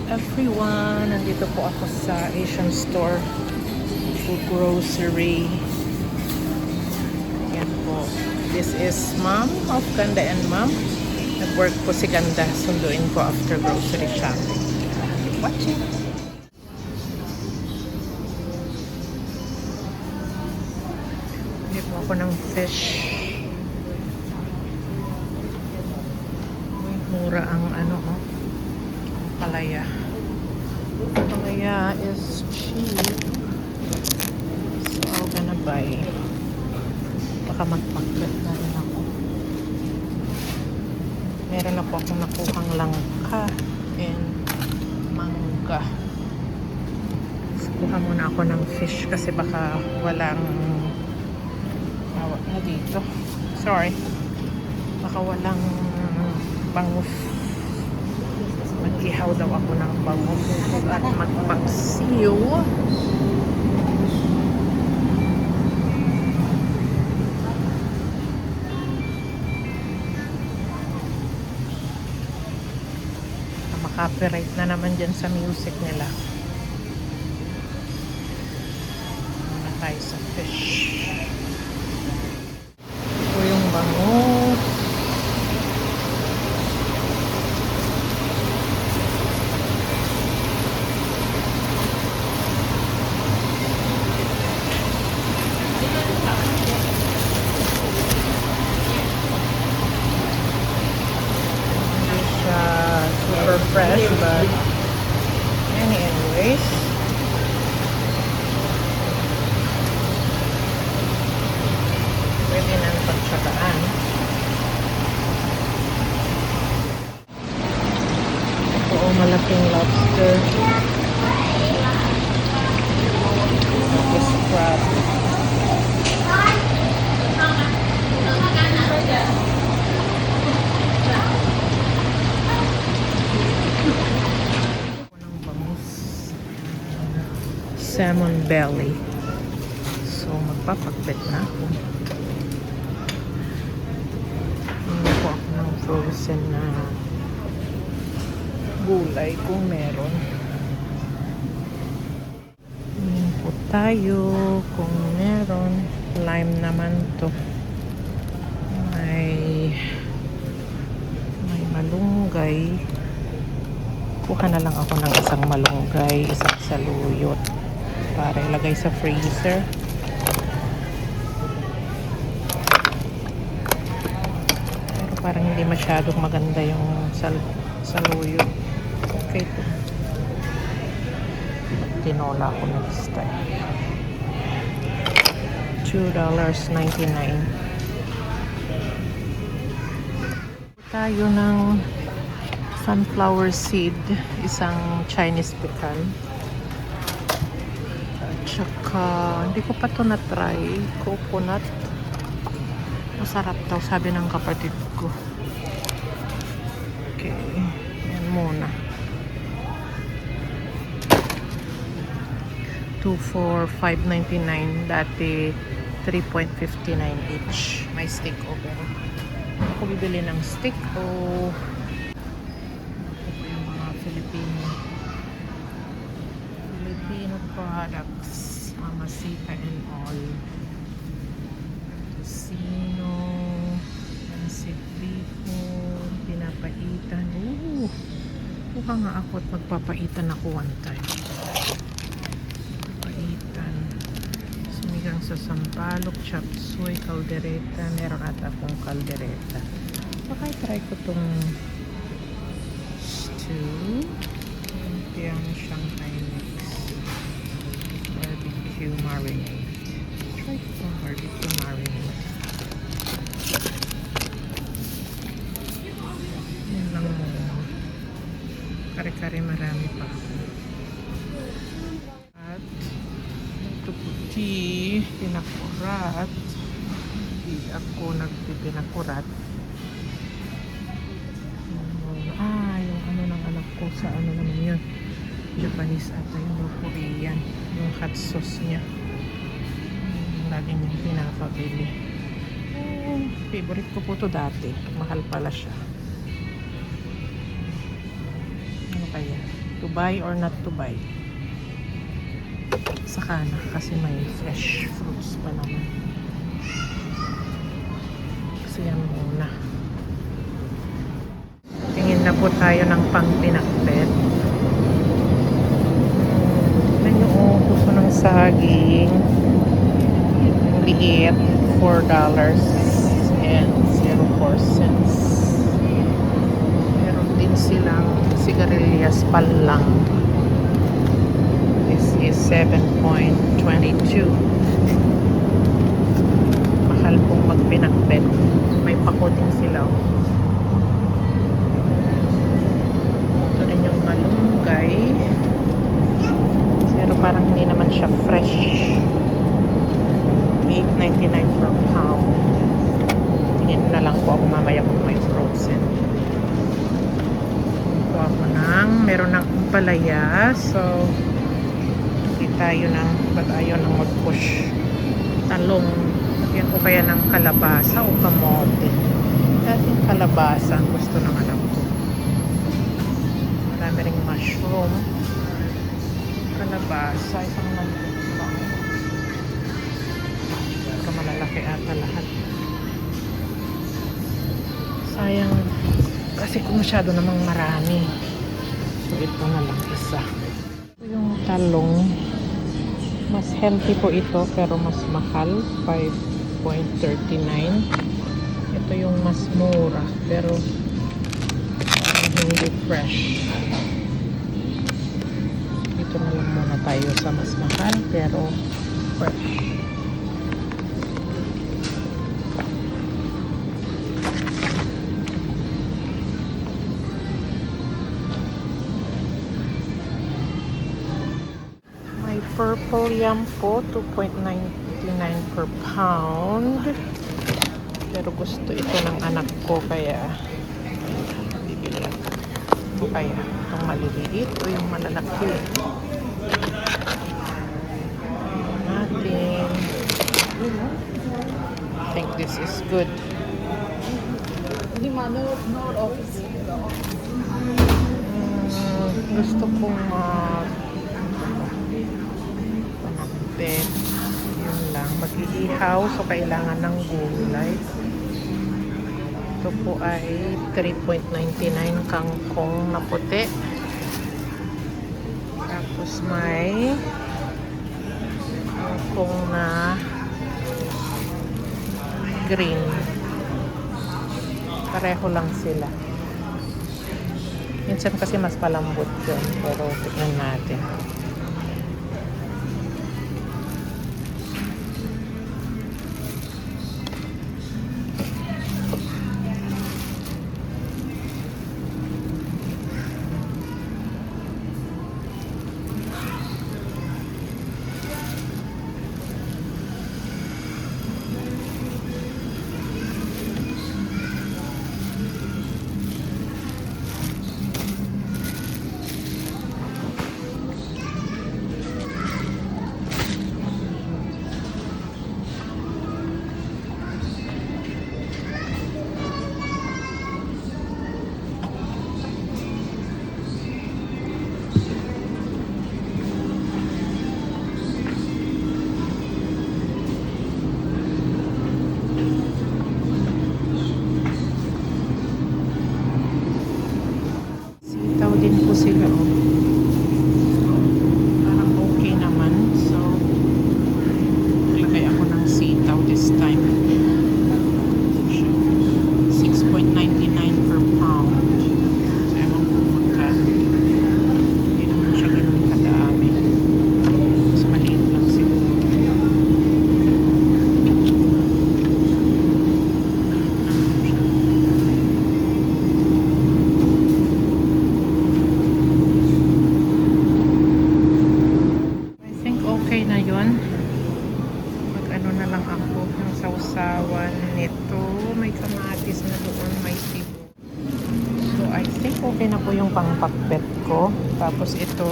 Everyone, nandito po ako sa Asian store for grocery. Yan po. This is Mom of Ganda and Mom. Nag-work po si Ganda. Sunduin ko after grocery shopping. Keep watching. Hindi po ako ng fish. Mura ang palaya. Palaya is cheap. So, I'm gonna buy. Baka magpagkat na rin ako. Meron na po akong nakuhang langka and mangga. So, kuha muna ako ng fish kasi baka walang na dito. Sorry. Baka walang bangus. Mag-ihaw daw ako ng bangus at magpaksiw. Copyright na naman dyan sa music nila. Muna tayo sa fish. Ito yung bangus. Fresh, but anyways, pwede nang pagsakaan. Ito malaking lobster. Tapos crab. Salmon belly. So, magpapakbet na ako. Hindi po ako ng frozen na gulay kung meron. Hindi po tayo kung meron. Lime naman to. May malunggay. Kuha na lang ako ng isang malunggay, isang saluyot para ilagay sa freezer. Pero parang hindi masyadong maganda yung saluyot. Okay po. Tinola ko next time. $2.99. Tayo ng sunflower seed, isang Chinese pecan. Tsaka, hindi ko pa ito na-try. Coconut. Masarap daw, sabi ng kapatid ko. Okay. Yan muna. 2 for $5.99. Dati, 3.59 each. May stick over. Ako bibili ng stick o yung mga Filipino products. Masita and all. Tosino, pancit bacon, pinapaitan. Kuha nga ako at magpapaitan ako one time. Papaitan. Sinigang sa sampalok, chop suey, kaldereta. Meron ata akong kaldereta. Baka try ko tong stew. Lumpiang Shanghai mix. Barbecue marinade. Try ko itong barbecue marinade. Yan lang muna. Kare-kare marami pa ako. At ito puti, pinakurat. Hindi ako nagpipinakurat. Yung ano ng anak ko sa ano naman yun. Japanese ata yung Korean. Yung hot sauce niya. Lagi niyang pinapabili. Favorite ko po to dati. Mahal pala siya. Ano kaya? to buy or not to buy. Saka na kasi may fresh fruits pa naman. Kasi yan muna. Tingin na po tayo ng pang pinakbet. Tignan nyo, oh, puso ng saging. Ang liit, $4 and 04 cents. Meron din silang sigarilyas palang. This is 7.22. Mahal pong magpinakbet. May pakoting sila. Ito rin yung malunggay. Pero parang hindi naman siya fresh. $8.99 per pound. Tingin na lang po ako mamaya kung may frozen. Ito ako meron ng palaya. So, tayo ng ba't ayaw nang mag-push talong. Lagyan ko kaya ng kalabasa o kamote. Dating kalabasa ang gusto ng anak ko. Marami ring mushroom, kalabasa, isang nandun lang. Pero malalaki ata lahat. Sayang kasi kung masyado namang marami. So ito na lang isa. Ito yung talong. Mas healthy po ito pero mas mahal, 5.39. Ito yung mas mura pero hindi fresh. Dito na lang muna tayo sa mas mahal pero fresh. Purple yam po, 2.99 per pound. Pero gusto ito ng anak ko kaya bibili ako. Ito kaya itong maliliit o yung malalaki. Natin. I think this is good. Gusto kong then yun lang, mag-iihaw so kailangan ng gulay. Ito po ay 3.99 kangkong na puti, tapos may kangkong na green, pareho lang sila. Minsan kasi mas palambot yun pero tignan natin. Din po sila, oh. Parang okay naman. So, naglagay ako ng sitaw this time. 6.99 per pound. So, ewan ko magkano. Hindi naman siya ganun kadami. Mas maliit lang siguro. Okay na yun. Mag-ano na lang ako ng sausawan nito. May kamatis na doon, may tibo. So, I think okay na po yung pangpakbet ko. Tapos ito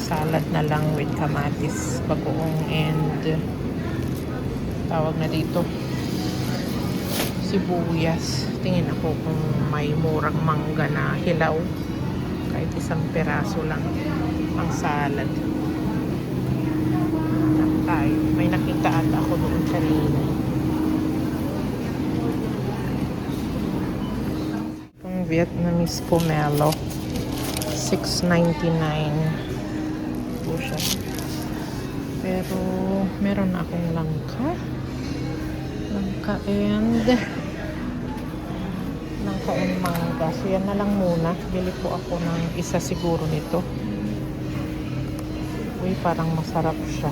salad na lang with kamatis, bagoong and tawag na dito sibuyas. Tingin ako kung may murang mangga na hilaw. Kahit isang piraso lang. Pang salad. Hanap tayo. May nakita ata ako doon kanina. Itong Vietnamese pomelo. $6.99 po siya. Pero meron na akong langka and langka and mangga. So yan na lang muna. Bili po ako ng isa siguro nito. Uy, parang masarap siya.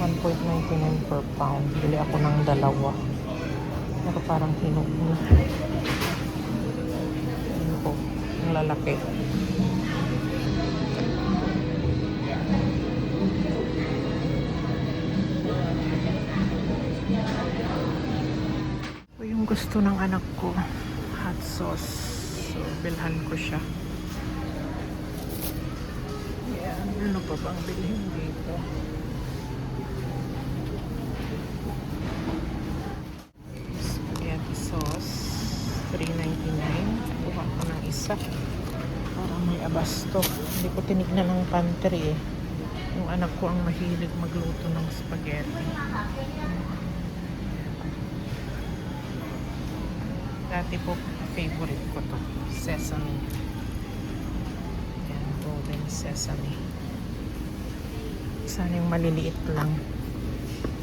1.99 per pound. Bili ako ng dalawa. Pero parang hinog na. Ano po, ang lalaki. Yung gusto ng anak ko, hot sauce. So, bilhan ko siya. Yan. Ano pa bang bilhin dito? Spaghetti sauce. $3.99. Kuha ko ng isa. Para may abasto. Hindi ko tinignan ng pantry eh. Yung anak ko ang mahilig magluto ng spaghetti. Dati po, favorite ko to. Sesame. Yan, golden sesame. Sana yung maliliit lang.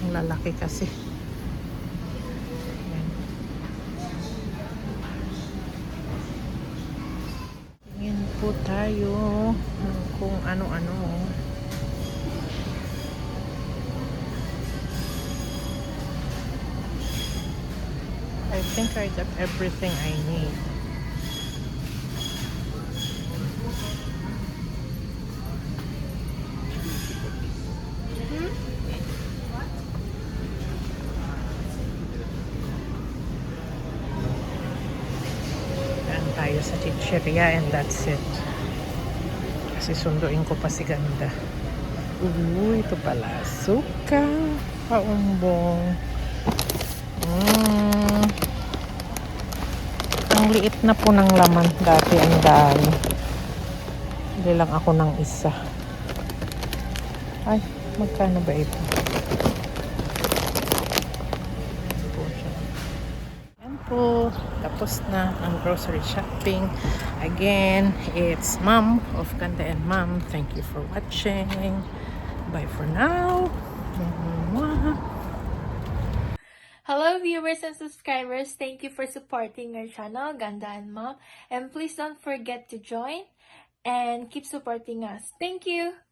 Ang lalaki kasi. Yan. Tingin po tayo ng kung ano-ano. I think I got everything I need. Yan tayo sa chicheria and that's it. Kasi sunduin ko pa si Ganda. Ito pala. Suka. Paumbong. Ang liit na po ng laman. Dati ang dami. Hindi lang ako ng isa. Ay, magkano ba ito? Yan po. Tapos na ang grocery shopping. Again, it's Mom of Ganda and Mom. Thank you for watching. Bye for now. Hello viewers and subscribers, thank you for supporting our channel, Ganda and Mom. And please don't forget to join and keep supporting us. Thank you!